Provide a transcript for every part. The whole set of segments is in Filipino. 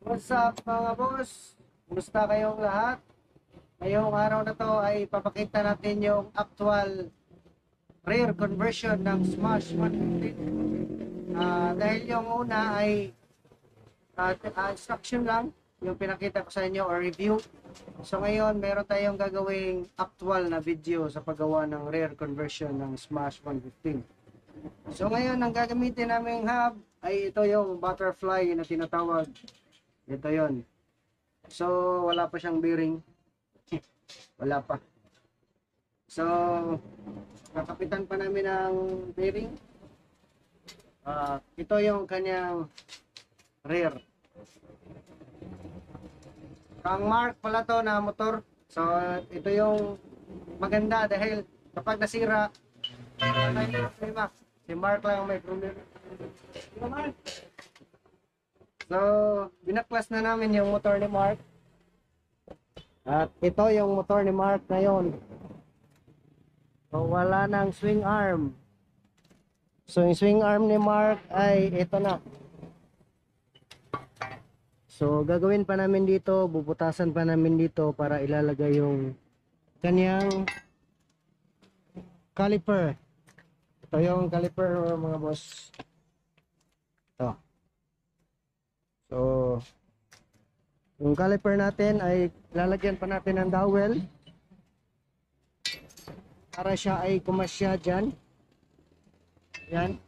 What's up mga boss? Kumusta kayong lahat? Ngayong araw na to ay papakita natin yung actual rear conversion ng Smash 115. Dahil yung una ay instruction lang, yung pinakita ko sa inyo or review. So ngayon meron tayong gagawing actual na video sa paggawa ng rear conversion ng Smash 115. So ngayon ang gagamitin naming hub ay ito yung butterfly na tinatawag. Ito yon. So, wala pa siyang bearing. Wala pa. So, kakapitan pa namin ng bearing. Ito yung kanyang rear. Ang mark pala to na motor. So, ito yung maganda dahil kapag nasira, may problema. Si Mark lang ang may problema. So, binaklas na namin yung motor ni Mark. At ito yung motor ni Mark ngayon. So, wala nang swing arm. So, yung swing arm ni Mark ay ito na. So, gagawin pa namin dito, bubutasan pa namin dito para ilalagay yung kanyang caliper. Ito yung caliper mga boss. Ito. So, yung caliper natin ay lalagyan pa natin ng dowel para siya ay kumasya dyan. Yan.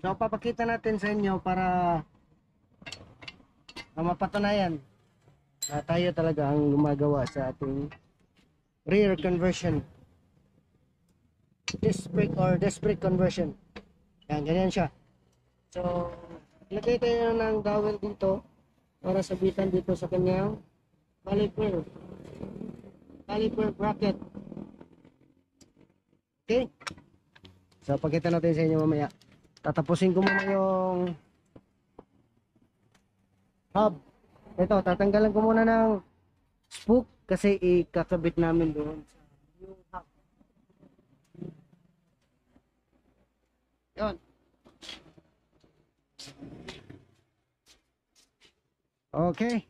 So, papakita natin sa inyo para mapatunayan na tayo talaga ang gumagawa sa ating rear conversion. Disc brake or disc brake conversion. Yan, ganyan siya. So, ilagay tayo ng dowel dito para sabitan dito sa kanyang caliper. Caliper bracket. Okay? So, pakita natin sa inyo mamaya. Tatapusin ko muna yung hub. Ito, tatanggalan ko muna ng spook kasi ikakabit namin doon sa yung hub. Yun. Okay.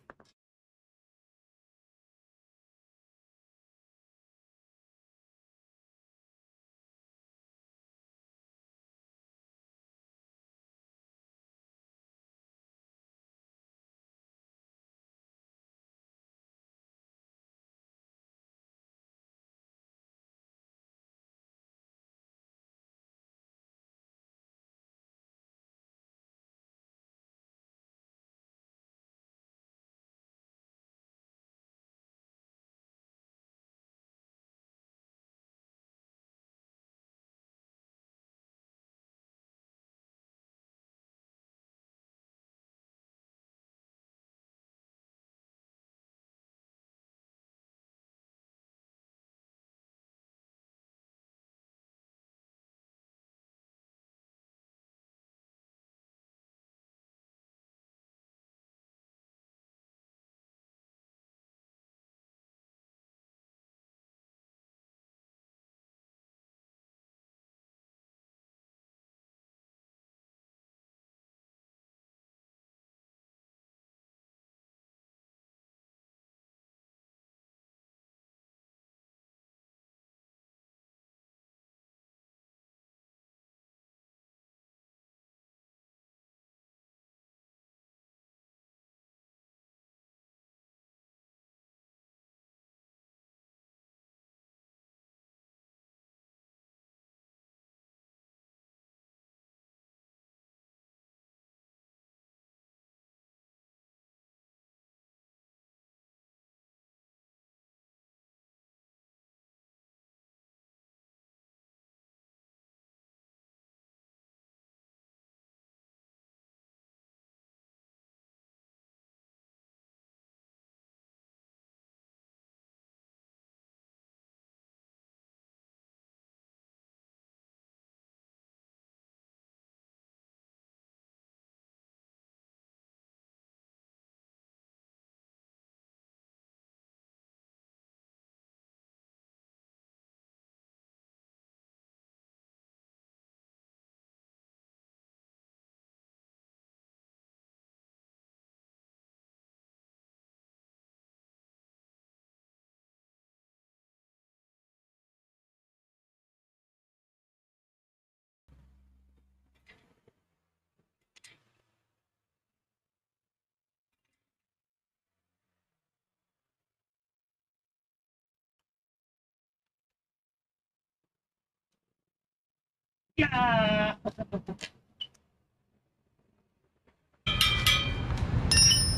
Yeah!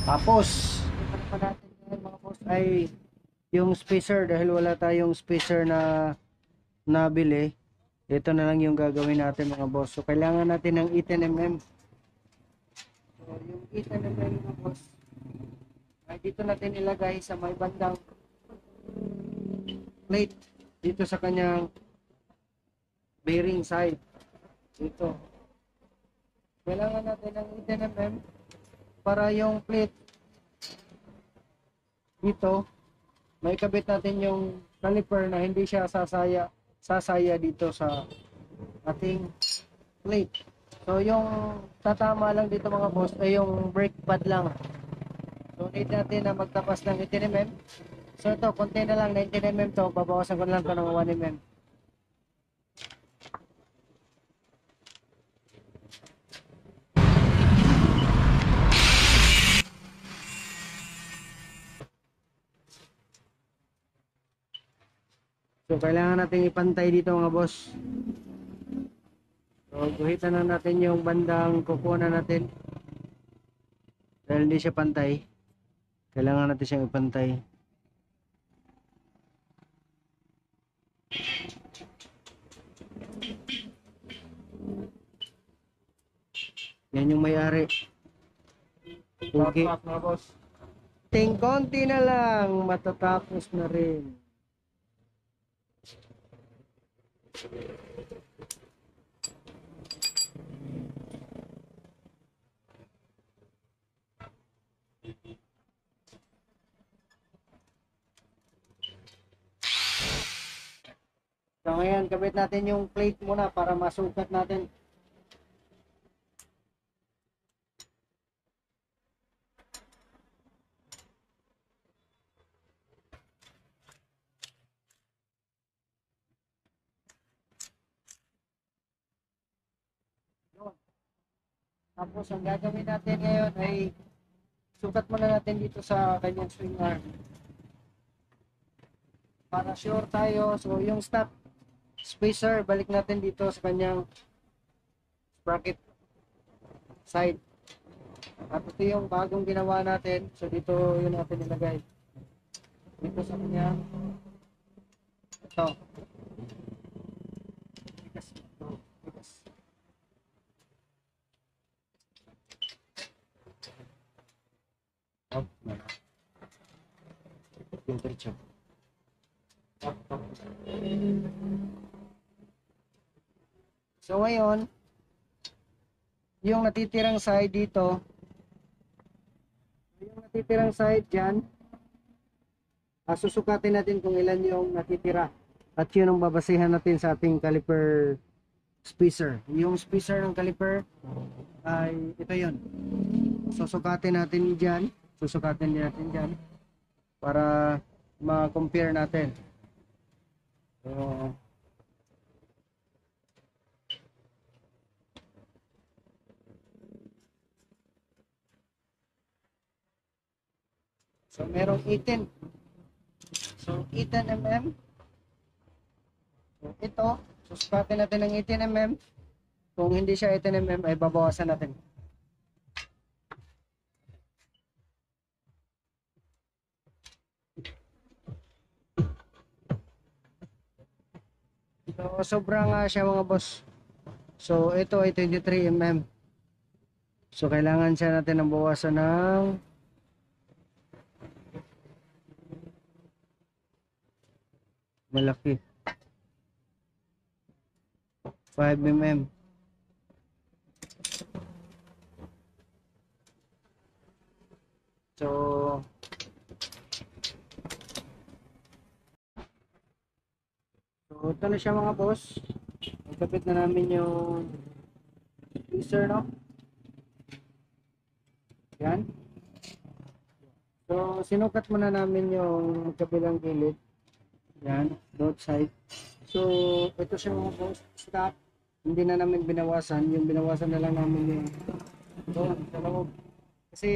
Tapos, ito pa natin ngayon mga boss ay yung spacer dahil wala tayong spacer na nabili. Ito na lang yung gagawin natin mga boss. So, kailangan natin ng 18mm. So, yung 18mm mga boss ay dito natin ilagay sa may bandang plate dito sa kanyang bearing side. Dito. Kailangan natin ng 18mm para yung plate dito may kabit natin yung caliper na hindi siya sasaya dito sa ating plate. So yung tatama lang dito mga boss ay yung brake pad lang. So need natin na magtapas ng 18mm. So ito konti na lang 19mm to, babawasan ko na lang to ng 1mm. So kailangan natin ipantay dito mga boss. So guhitan na natin yung bandang kukunan natin. Dahil hindi siya pantay, kailangan natin siyang ipantay. Yan yung may-ari. Okay. Mga boss. Ting konti na lang, matatapos na rin. So ngayon, kabit natin yung plate muna para masukat natin. Yun. Tapos ang gagawin natin ngayon ay sukat muna natin dito sa kanyang swing arm. Para sure tayo. So yung stop spacer, balik natin dito sa kanyang sprocket side. At ito yung bagong ginawa natin. So dito yun natin ilagay. Dito sa kanyang ito. Bigas. Bigas. Oh, yung diretso. So ngayon, yung natitirang side dito, yung natitirang side dyan, susukatin natin kung ilan yung natitira. At yun ang babasehan natin sa ating caliper spacer. Yung spacer ng caliper ay ito yun. Susukatin natin dyan. Susukatin din natin dyan para ma-compare natin. So merong 18. So 18mm. So ito, susukatin natin ng 18mm. Kung hindi siya 18mm ay babawasan natin. So sobrang siya mga boss. So ito ay 23mm. So kailangan siya natin ng bawasan ng malaki 5mm. So ito na siya mga boss. Nagkabit na namin yung tweezer, no? Yan. So sinukat muna namin yung kabilang gilid. Yan, both side. So ito siya mga boss, stop. Hindi na namin binawasan. Yung binawasan na lang namin yung doon sa loob. Kasi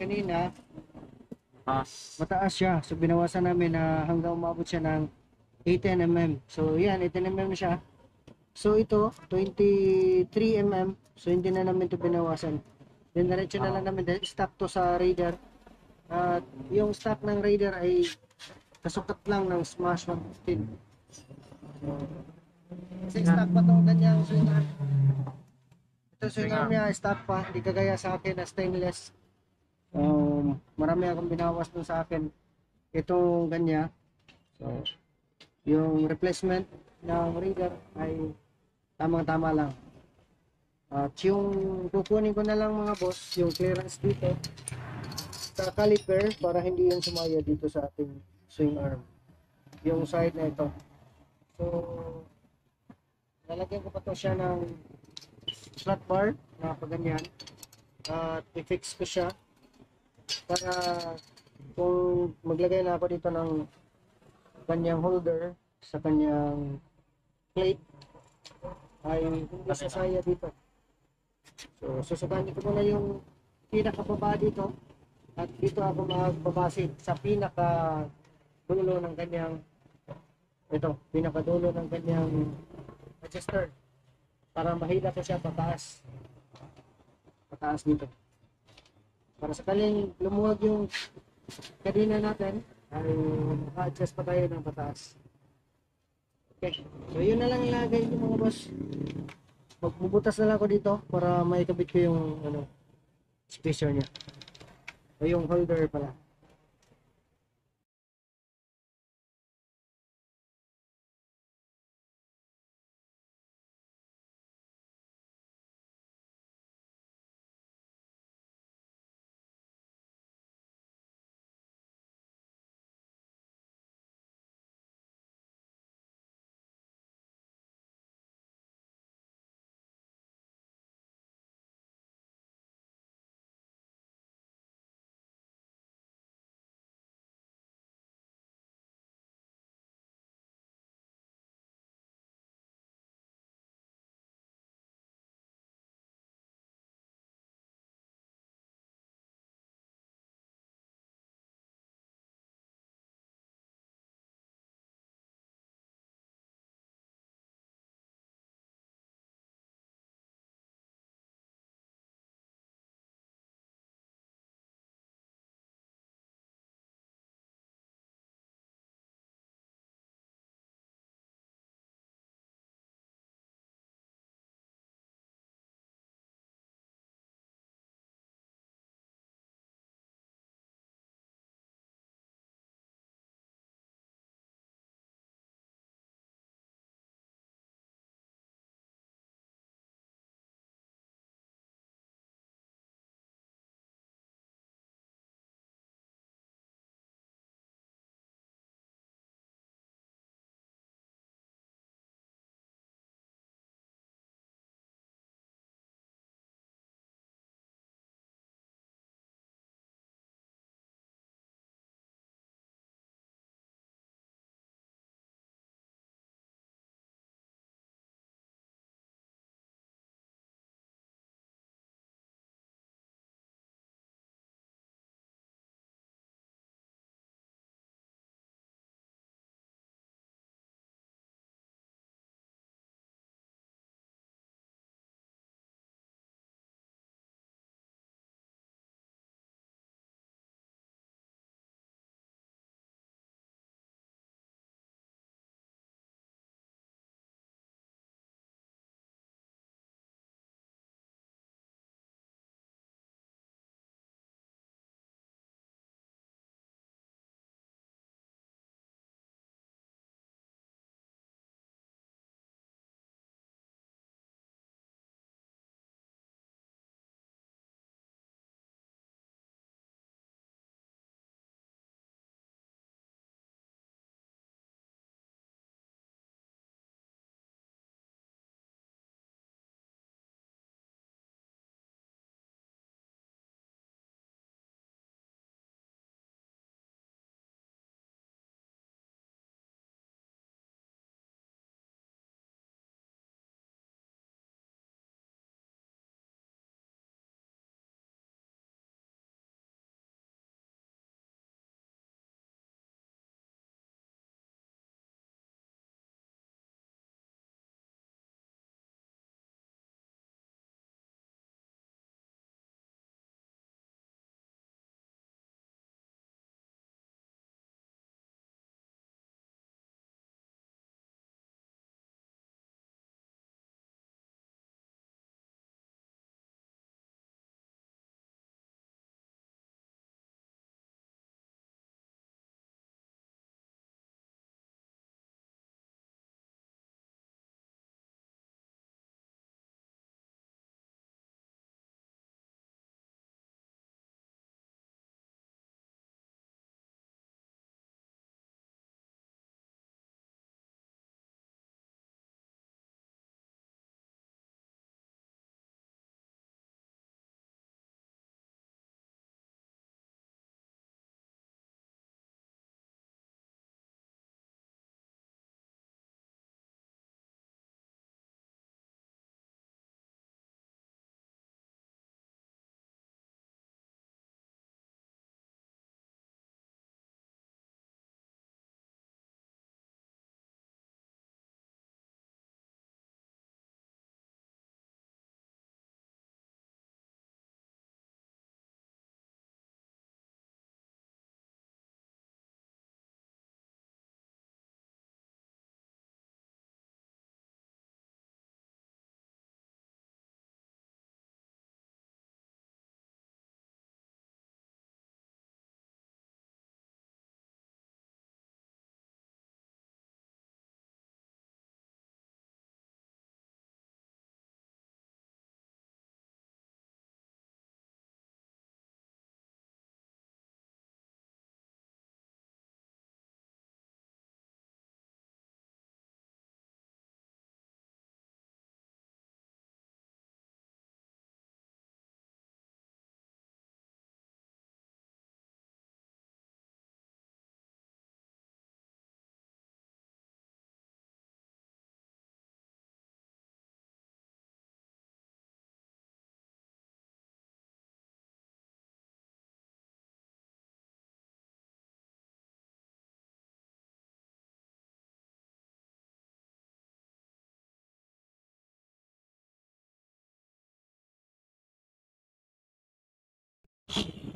kanina mataas siya. So binawasan namin na hanggang umabot siya ng 18mm. So yan, 18mm na siya. So ito, 23 mm. So hindi na namin ito binawasan. Then diretso na lang namin dahil stock to sa Raider. At yung stock ng Raider ay kasukat lang ng Smash 115. So, kasi stock pa itong ganyang swing arm. Ito swing arm niya, stock pa. Hindi kagaya sa akin na stainless. Marami akong binawas dun sa akin. Itong ganya. So, yung replacement ng Raider ay tamang-tama lang. At yung kukunin ko na lang mga boss, yung clearance dito sa caliper para hindi yan sumaya dito sa ating swing arm. Yung side na ito. So, lalagyan ko pa to siya ng flat bar na paganyan. At i-fix ko siya para kung maglagay na ako dito ng kanyang holder sa kanyang plate ay hindi sasaya dito. So, susuganin ko muna yung pinakababa dito at dito ako magbabase sa pinaka dulo ng kanyang pinakadulo ng kanyang adjuster para mahila ko siya pataas dito para sakaling lumuwag yung kadina natin ay maka-adjust pa tayo ng pataas. Okay, so yun na lang ilagay ko mga boss. Magbubutas na lang ako dito para maikabit ko yung spacer niya o yung holder pala.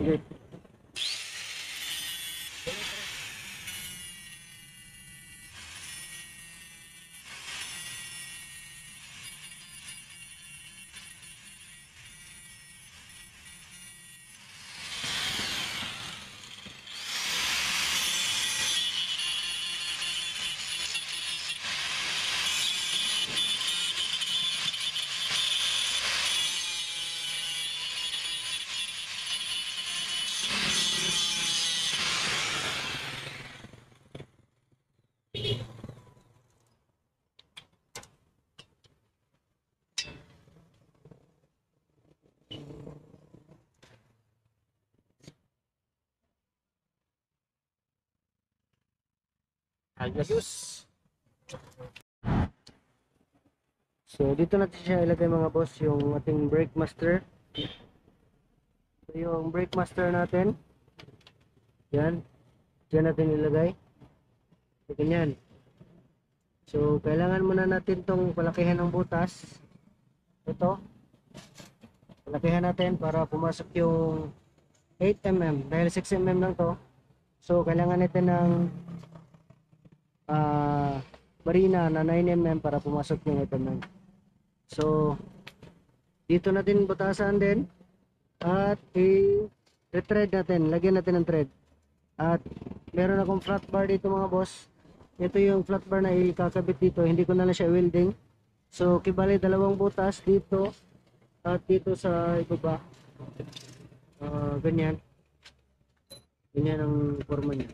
Sige. Ayos. So, dito natin siya ilagay mga boss, yung ating brake master. So, yung brake master natin. Yan. Diyan natin ilagay. So, ganyan. So, kailangan muna natin tong palakihan ng butas. Ito. Palakihan natin para pumasok yung 8mm. Dahil 6mm lang to. So, kailangan natin ng barina na 9mm para pumasok yung 8mm. So, dito natin butasan din. At i-thread natin. Lagyan natin ng thread. At meron akong flat bar dito mga boss. Ito yung flat bar na ikakabit dito. Hindi ko na lang siya welding. So, kibali dalawang butas dito at dito sa ibaba. Ganyan. Ganyan ang forma niya.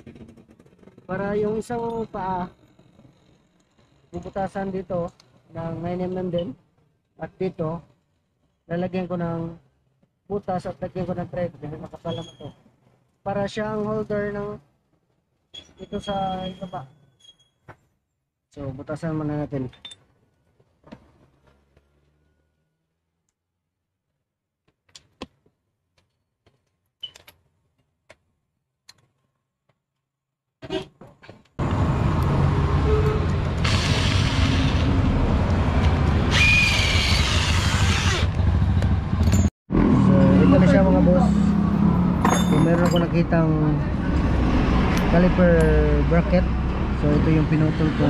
Para yung isang paa, bubutasan dito ng 9mm din. At dito, lalagyan ko ng butas at lagyan ko ng thread. Dahil makapal naman ito. Para siya ang holder ng ito sa ibaba. So, butasan muna natin. So, ito na siya mga boss. So, meron ako nakitang caliper bracket. So, ito yung pinutol ko.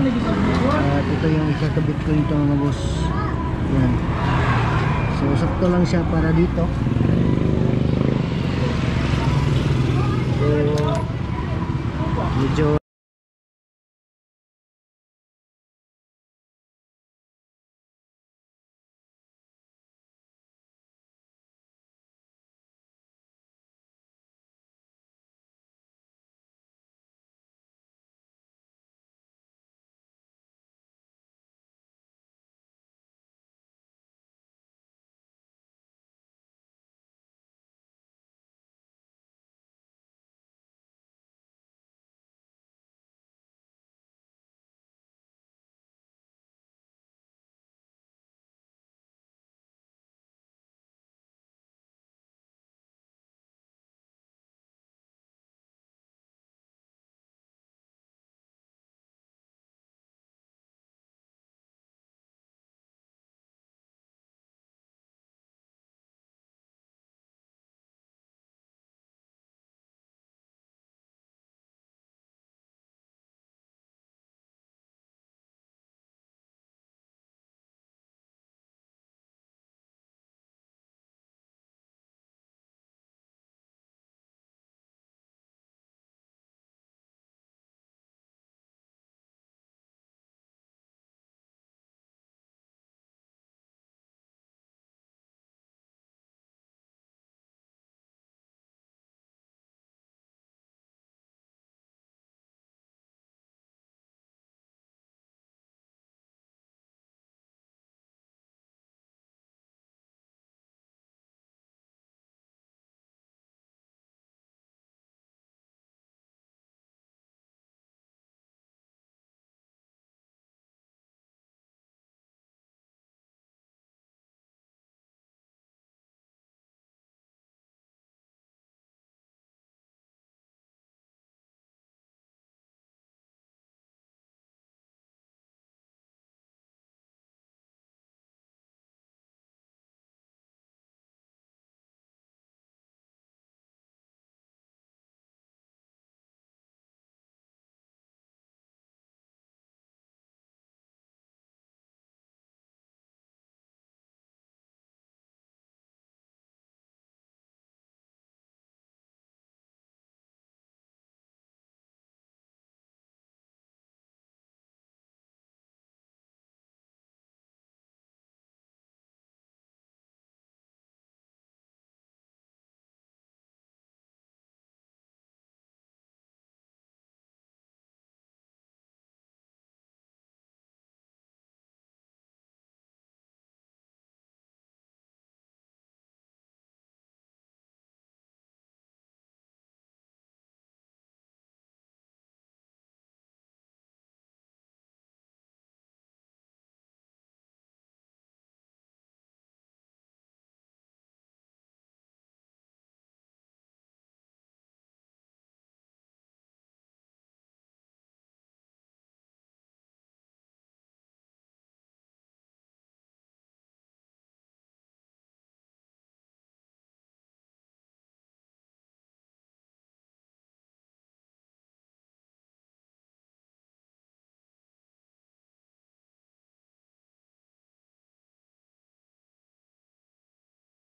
At ito yung ikakabit ko dito mga boss. Yan. So, sakto lang siya para dito. So, medyo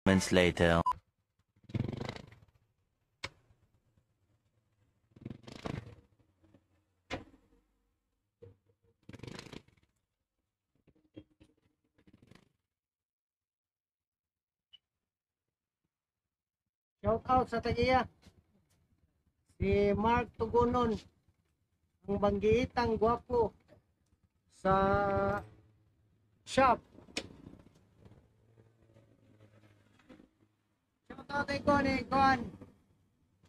Moments later. Shout out sa tagiya. Si Mark Tugunon, ang banggiitang gwapo sa shop. Shout out kay Kon,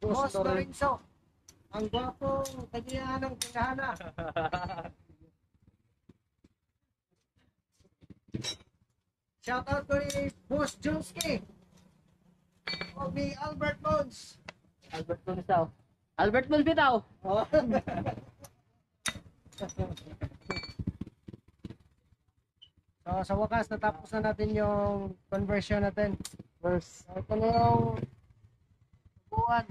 Boss Lorenzo, ang gwapong tagiya ng tindahan. Shout out ko ni Boss Junski. O ni Albert Bones. Albert Bones daw. Albert Bones bitaw. Oh. So sa wakas natapos na natin yung conversion natin. Verse. So, ito na yung buwan.